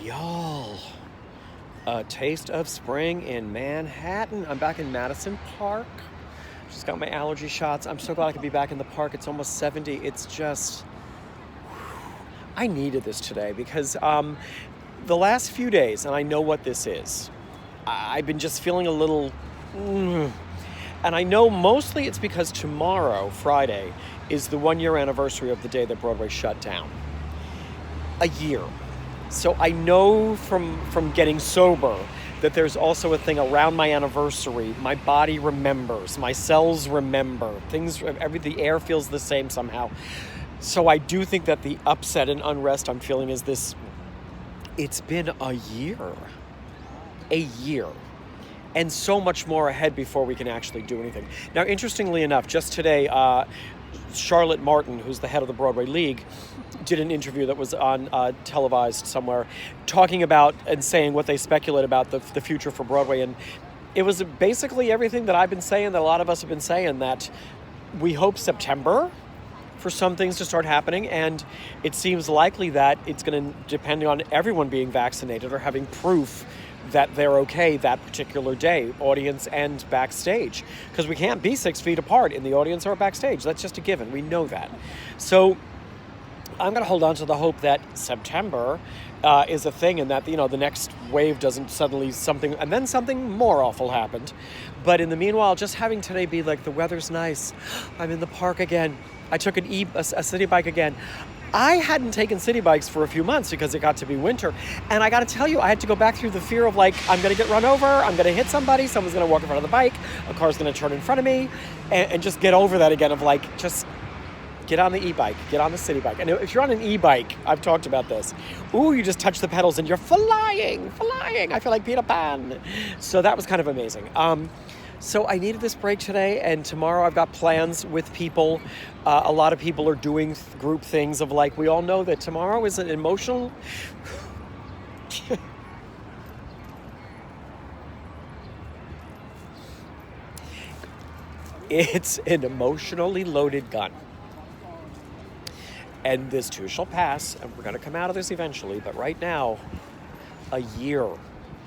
Y'all, a taste of spring in Manhattan. I'm back in Madison Park. Just got my allergy shots. I'm so glad I could be back in the park. It's almost 70. It's just, I needed this today because the last few days, and I know what this is, I've been just feeling a little, and I know mostly it's because tomorrow, Friday, is the 1-year anniversary of the day that Broadway shut down. A year. So I know from getting sober that there's also a thing around my anniversary. My body remembers, my cells remember, the air feels the same somehow. So I do think that the upset and unrest I'm feeling is this, it's been a year, and so much more ahead before we can actually do anything. Now, interestingly enough, just today, Charlotte Martin, who's the head of the Broadway League, did an interview that was on televised somewhere, talking about and saying what they speculate about the future for Broadway. And it was basically everything that I've been saying, that a lot of us have been saying, that we hope September for some things to start happening. And it seems likely that it's going to depend on everyone being vaccinated or having proof that they're okay that particular day, audience and backstage. Because we can't be 6 feet apart in the audience or backstage. That's just a given. We know that. So I'm going to hold on to the hope that September is a thing, and that, the next wave doesn't suddenly and then something more awful happened. But in the meanwhile, just having today be like, the weather's nice. I'm in the park again. I took a city bike again. I hadn't taken city bikes for a few months because it got to be winter. And I got to tell you, I had to go back through the fear of like, I'm going to get run over, I'm going to hit somebody, someone's going to walk in front of the bike, a car's going to turn in front of me, and just get over that again of like, just get on the e-bike, get on the city bike. And if you're on an e-bike, I've talked about this, you just touch the pedals and you're flying. I feel like Peter Pan. So that was kind of amazing. So I needed this break today, and tomorrow I've got plans with people. A lot of people are doing group things of like, we all know that tomorrow is an emotional... It's an emotionally loaded gun. And this too shall pass, and we're going to come out of this eventually. But right now, a year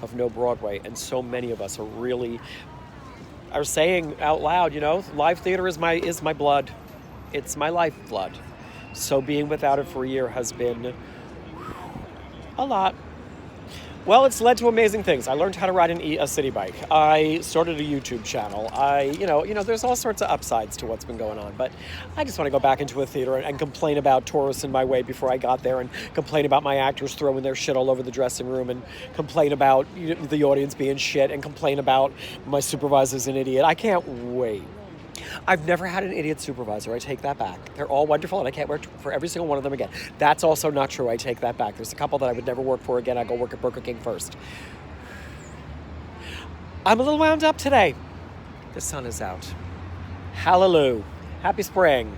of no Broadway, and so many of us are saying out loud, live theater is my blood. It's my lifeblood. So being without it for a year has been a lot. Well, it's led to amazing things. I learned how to ride a city bike. I started a YouTube channel. There's all sorts of upsides to what's been going on. But I just want to go back into a theater and complain about tourists in my way before I got there, and complain about my actors throwing their shit all over the dressing room, and complain about the audience being shit, and complain about my supervisor's an idiot. I can't wait. I've never had an idiot supervisor. I take that back. They're all wonderful, and I can't work for every single one of them again. That's also not true. I take that back. There's a couple that I would never work for again. I go work at Burger King first. I'm a little wound up today. The sun is out. Hallelujah. Happy spring.